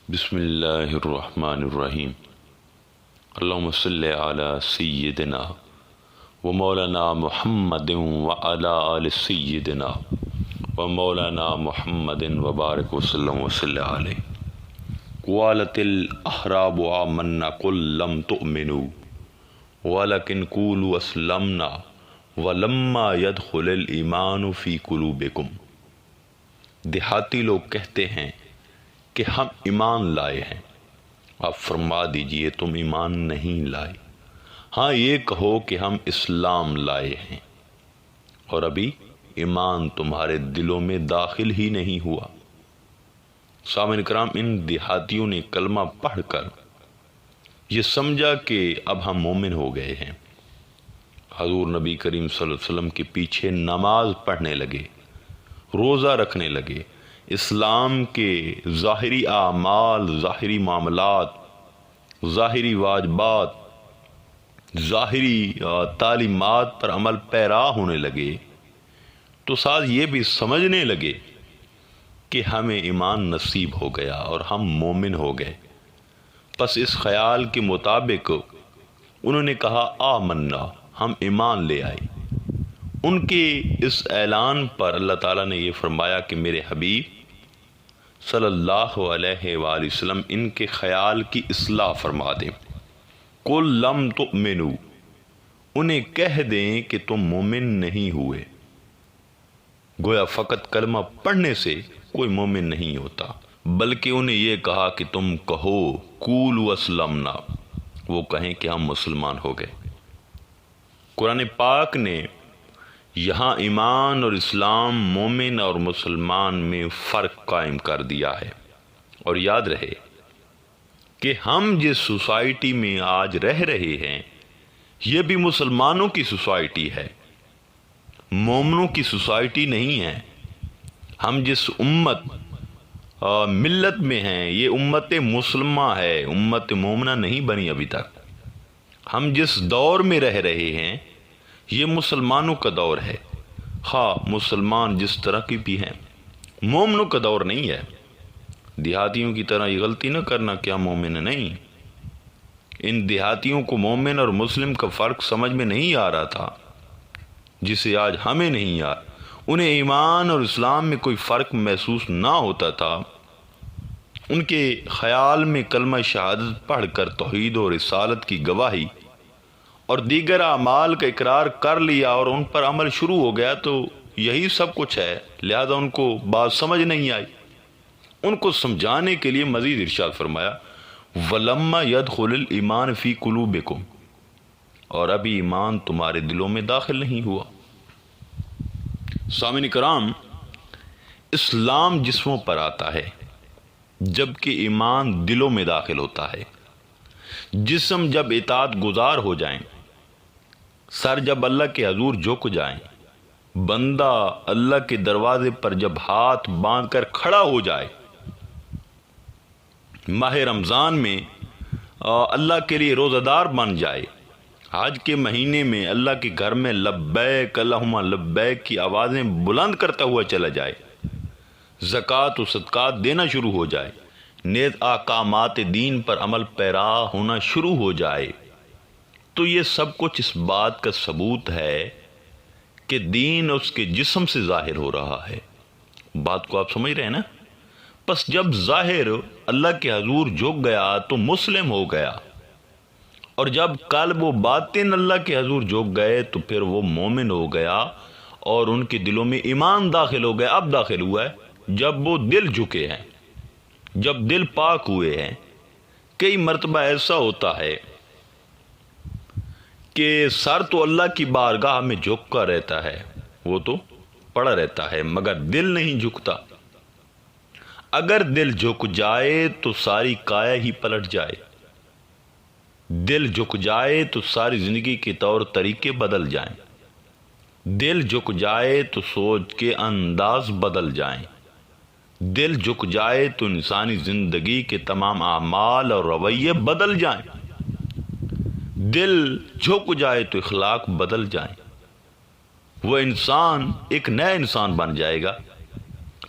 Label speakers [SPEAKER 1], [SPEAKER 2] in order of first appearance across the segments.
[SPEAKER 1] بسم اللہ الرحمن الرحیم۔ اللہم صلی علی سیدنا و مولانا محمد و علی آل سیدنا و مولانا محمد و بارک وسلم وصلی علیہ۔ قالت الاحراب آمنا قل لم تؤمنوا ولکن قولوا اسلمنا ولما يدخل الایمان فی قلوبکم۔ دیہاتی لوگ کہتے ہیں کہ ہم ایمان لائے ہیں، آپ فرما دیجئے تم ایمان نہیں لائے، ہاں یہ کہو کہ ہم اسلام لائے ہیں، اور ابھی ایمان تمہارے دلوں میں داخل ہی نہیں ہوا۔ سامعین کرام، ان دیہاتیوں نے کلمہ پڑھ کر یہ سمجھا کہ اب ہم مومن ہو گئے ہیں۔ حضور نبی کریم صلی اللہ علیہ وسلم کے پیچھے نماز پڑھنے لگے، روزہ رکھنے لگے، اسلام کے ظاہری اعمال، ظاہری معاملات، ظاہری واجبات، ظاہری تعلیمات پر عمل پیرا ہونے لگے، تو ساتھ یہ بھی سمجھنے لگے کہ ہمیں ایمان نصیب ہو گیا اور ہم مومن ہو گئے۔ پس اس خیال کے مطابق انہوں نے کہا آمنا، ہم ایمان لے آئے۔ ان کے اس اعلان پر اللہ تعالیٰ نے یہ فرمایا کہ میرے حبیب صلی اللہ علیہ وآلہ وسلم ان کے خیال کی اصلاح فرما دیں۔ قل لم تؤمنوا، انہیں کہہ دیں کہ تم مومن نہیں ہوئے۔ گویا فقط کلمہ پڑھنے سے کوئی مومن نہیں ہوتا، بلکہ انہیں یہ کہا کہ تم کہو قولوا اسلمنا، وہ کہیں کہ ہم مسلمان ہو گئے۔ قرآن پاک نے یہاں ایمان اور اسلام، مومن اور مسلمان میں فرق قائم کر دیا ہے۔ اور یاد رہے کہ ہم جس سوسائٹی میں آج رہ رہے ہیں یہ بھی مسلمانوں کی سوسائٹی ہے، مومنوں کی سوسائٹی نہیں ہے۔ ہم جس ملت میں ہیں یہ امت مسلمہ ہے، امت مومنہ نہیں بنی ابھی تک۔ ہم جس دور میں رہ رہے ہیں یہ مسلمانوں کا دور ہے، ہاں مسلمان جس طرح کی بھی ہیں، مومنوں کا دور نہیں ہے۔ دیہاتیوں کی طرح یہ غلطی نہ کرنا کہ ہم مومن نہیں۔ ان دیہاتیوں کو مومن اور مسلم کا فرق سمجھ میں نہیں آ رہا تھا، جسے آج ہمیں نہیں آ رہا۔ انہیں ایمان اور اسلام میں کوئی فرق محسوس نہ ہوتا تھا۔ ان کے خیال میں کلمہ شہادت پڑھ کر توحید و رسالت کی گواہی اور دیگر اعمال کا اقرار کر لیا اور ان پر عمل شروع ہو گیا تو یہی سب کچھ ہے، لہذا ان کو بات سمجھ نہیں آئی۔ ان کو سمجھانے کے لیے مزید ارشاد فرمایا وَلَمَّا يَدْخُلِ الْإِيمَانُ فِي قُلُوبِكُمْ، اور ابھی ایمان تمہارے دلوں میں داخل نہیں ہوا۔ سامعین کرام، اسلام جسموں پر آتا ہے جبکہ ایمان دلوں میں داخل ہوتا ہے۔ جسم جب اطاعت گزار ہو جائیں، سر جب اللہ کے حضور جھک جائیں، بندہ اللہ کے دروازے پر جب ہاتھ باندھ کر کھڑا ہو جائے، ماہ رمضان میں اللہ کے لیے روزہ دار بن جائے، حج کے مہینے میں اللہ کے گھر میں لبیک اللہم لبیک کی آوازیں بلند کرتا ہوا چلا جائے، زکوٰۃ و صدقات دینا شروع ہو جائے، نیز احکامات دین پر عمل پیرا ہونا شروع ہو جائے، تو یہ سب کچھ اس بات کا ثبوت ہے کہ دین اس کے جسم سے ظاہر ہو رہا ہے۔ بات کو آپ سمجھ رہے ہیں نا؟ پس جب ظاہر اللہ کے حضور جھک گیا تو مسلم ہو گیا، اور جب قلب و باطن اللہ کے حضور جھک گئے تو پھر وہ مومن ہو گیا اور ان کے دلوں میں ایمان داخل ہو گیا۔ اب داخل ہوا ہے جب وہ دل جھکے ہیں، جب دل پاک ہوئے ہیں۔ کئی مرتبہ ایسا ہوتا ہے کہ سر تو اللہ کی بارگاہ میں جھک کر رہتا ہے، وہ تو پڑا رہتا ہے، مگر دل نہیں جھکتا۔ اگر دل جھک جائے تو ساری کایا ہی پلٹ جائے، دل جھک جائے تو ساری زندگی کے طور طریقے بدل جائیں، دل جھک جائے تو سوچ کے انداز بدل جائیں، دل جھک جائے تو انسانی زندگی کے تمام اعمال اور رویے بدل جائیں، دل جھک جائے تو اخلاق بدل جائیں، وہ انسان ایک نیا انسان بن جائے گا۔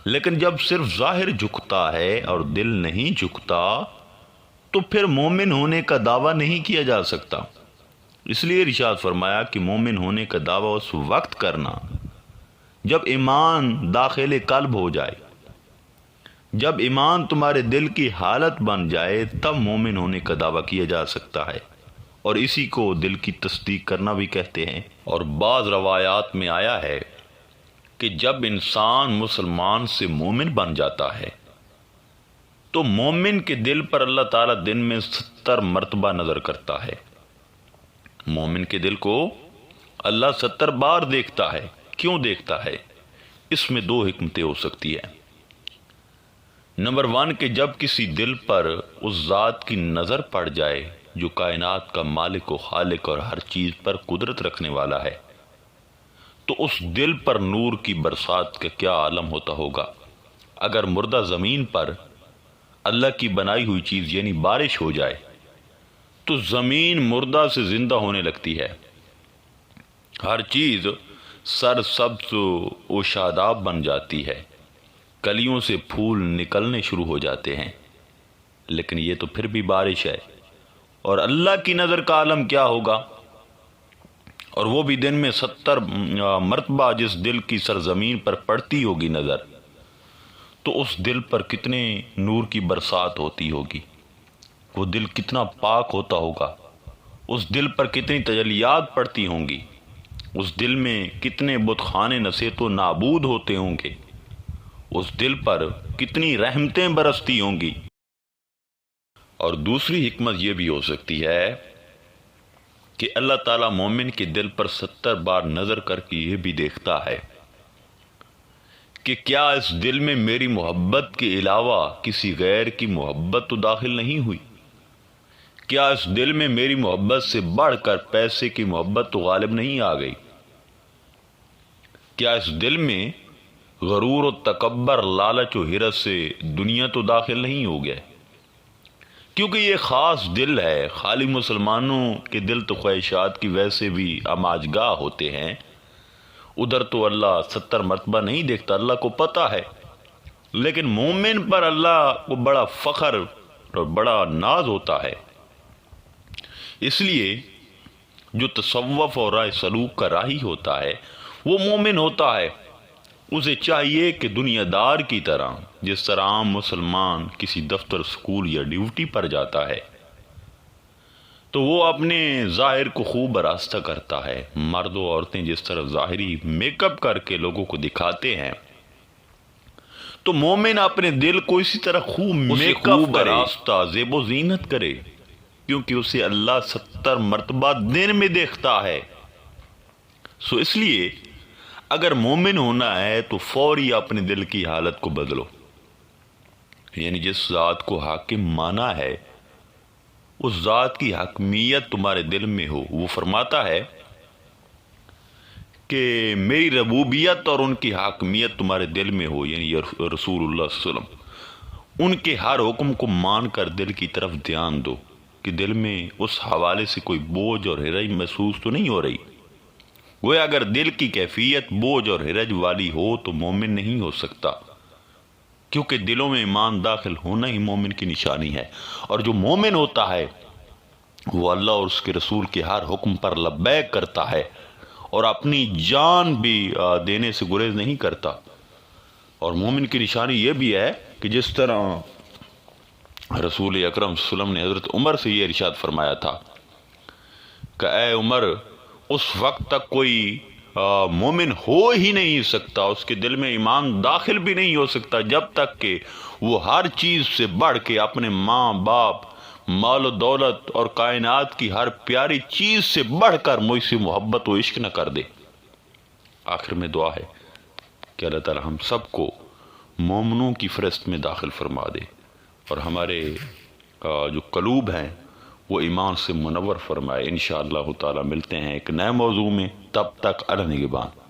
[SPEAKER 1] لیکن جب صرف ظاہر جھکتا ہے اور دل نہیں جھکتا تو پھر مومن ہونے کا دعویٰ نہیں کیا جا سکتا۔ اس لیے ارشاد فرمایا کہ مومن ہونے کا دعویٰ اس وقت کرنا جب ایمان داخل قلب ہو جائے، جب ایمان تمہارے دل کی حالت بن جائے، تب مومن ہونے کا دعویٰ کیا جا سکتا ہے، اور اسی کو دل کی تصدیق کرنا بھی کہتے ہیں۔ اور بعض روایات میں آیا ہے کہ جب انسان مسلمان سے مومن بن جاتا ہے تو مومن کے دل پر اللہ تعالیٰ دن میں 70 مرتبہ نظر کرتا ہے۔ مومن کے دل کو اللہ 70 بار دیکھتا ہے۔ کیوں دیکھتا ہے؟ اس میں 2 حکمتیں ہو سکتی ہے۔ نمبر 1 کہ جب کسی دل پر اس ذات کی نظر پڑ جائے جو کائنات کا مالک و خالق اور ہر چیز پر قدرت رکھنے والا ہے، تو اس دل پر نور کی برسات کا کیا عالم ہوتا ہوگا۔ اگر مردہ زمین پر اللہ کی بنائی ہوئی چیز یعنی بارش ہو جائے تو زمین مردہ سے زندہ ہونے لگتی ہے، ہر چیز سر سبز و شاداب بن جاتی ہے، کلیوں سے پھول نکلنے شروع ہو جاتے ہیں۔ لیکن یہ تو پھر بھی بارش ہے، اور اللہ کی نظر کا عالم کیا ہوگا، اور وہ بھی دن میں 70 مرتبہ جس دل کی سرزمین پر پڑتی ہوگی نظر، تو اس دل پر کتنے نور کی برسات ہوتی ہوگی، وہ دل کتنا پاک ہوتا ہوگا، اس دل پر کتنی تجلیات پڑتی ہوں گی، اس دل میں کتنے بت خانے نصیحت و نابود ہوتے ہوں گے، اس دل پر کتنی رحمتیں برستی ہوں گی۔ اور دوسری حکمت یہ بھی ہو سکتی ہے کہ اللہ تعالیٰ مومن کے دل پر 70 بار نظر کر کے یہ بھی دیکھتا ہے کہ کیا اس دل میں میری محبت کے علاوہ کسی غیر کی محبت تو داخل نہیں ہوئی، کیا اس دل میں میری محبت سے بڑھ کر پیسے کی محبت تو غالب نہیں آ گئی، کیا اس دل میں غرور و تکبر، لالچ و حرص سے دنیا تو داخل نہیں ہو گیا، کیونکہ یہ خاص دل ہے۔ خالی مسلمانوں کے دل تو خواہشات کی ویسے بھی آماجگاہ ہوتے ہیں، ادھر تو اللہ 70 مرتبہ نہیں دیکھتا، اللہ کو پتہ ہے، لیکن مومن پر اللہ کو بڑا فخر اور بڑا ناز ہوتا ہے۔ اس لیے جو تصوف اور راہ سلوک کا راہی ہوتا ہے وہ مومن ہوتا ہے، اسے چاہیے کہ دنیا دار کی طرح، جس طرح عام مسلمان کسی دفتر، سکول یا ڈیوٹی پر جاتا ہے تو وہ اپنے ظاہر کو خوب آراستہ کرتا ہے، مرد و عورتیں جس طرح ظاہری میک اپ کر کے لوگوں کو دکھاتے ہیں، تو مومن اپنے دل کو اسی طرح خوب میک اپ آراستہ، زیب و زینت کرے، کیونکہ اسے اللہ 70 مرتبہ دن میں دیکھتا ہے۔ سو اس لیے اگر مومن ہونا ہے تو فوری اپنے دل کی حالت کو بدلو، یعنی جس ذات کو حاکم مانا ہے اس ذات کی حاکمیت تمہارے دل میں ہو۔ وہ فرماتا ہے کہ میری ربوبیت اور ان کی حاکمیت تمہارے دل میں ہو، یعنی رسول اللہ صلی اللہ علیہ وسلم، ان کے ہر حکم کو مان کر دل کی طرف دھیان دو کہ دل میں اس حوالے سے کوئی بوجھ اور حرج محسوس تو نہیں ہو رہی۔ گویا اگر دل کی کیفیت بوجھ اور حرج والی ہو تو مومن نہیں ہو سکتا، کیونکہ دلوں میں ایمان داخل ہونا ہی مومن کی نشانی ہے۔ اور جو مومن ہوتا ہے وہ اللہ اور اس کے رسول کے ہر حکم پر لبیک کرتا ہے اور اپنی جان بھی دینے سے گریز نہیں کرتا۔ اور مومن کی نشانی یہ بھی ہے کہ جس طرح رسول اکرم صلی اللہ علیہ وسلم نے حضرت عمر سے یہ ارشاد فرمایا تھا کہ اے عمر، اس وقت تک کوئی مومن ہو ہی نہیں سکتا، اس کے دل میں ایمان داخل بھی نہیں ہو سکتا جب تک کہ وہ ہر چیز سے بڑھ کے اپنے ماں باپ، مال و دولت اور کائنات کی ہر پیاری چیز سے بڑھ کر مجھ سے محبت و عشق نہ کر دے۔ آخر میں دعا ہے کہ اللہ تعالی ہم سب کو مومنوں کی فہرست میں داخل فرما دے، اور ہمارے جو قلوب ہیں وہ ایمان سے منور فرمائے۔ انشاءاللہ تعالی ملتے ہیں ایک نئے موضوع میں، تب تک اللہ نگہبان۔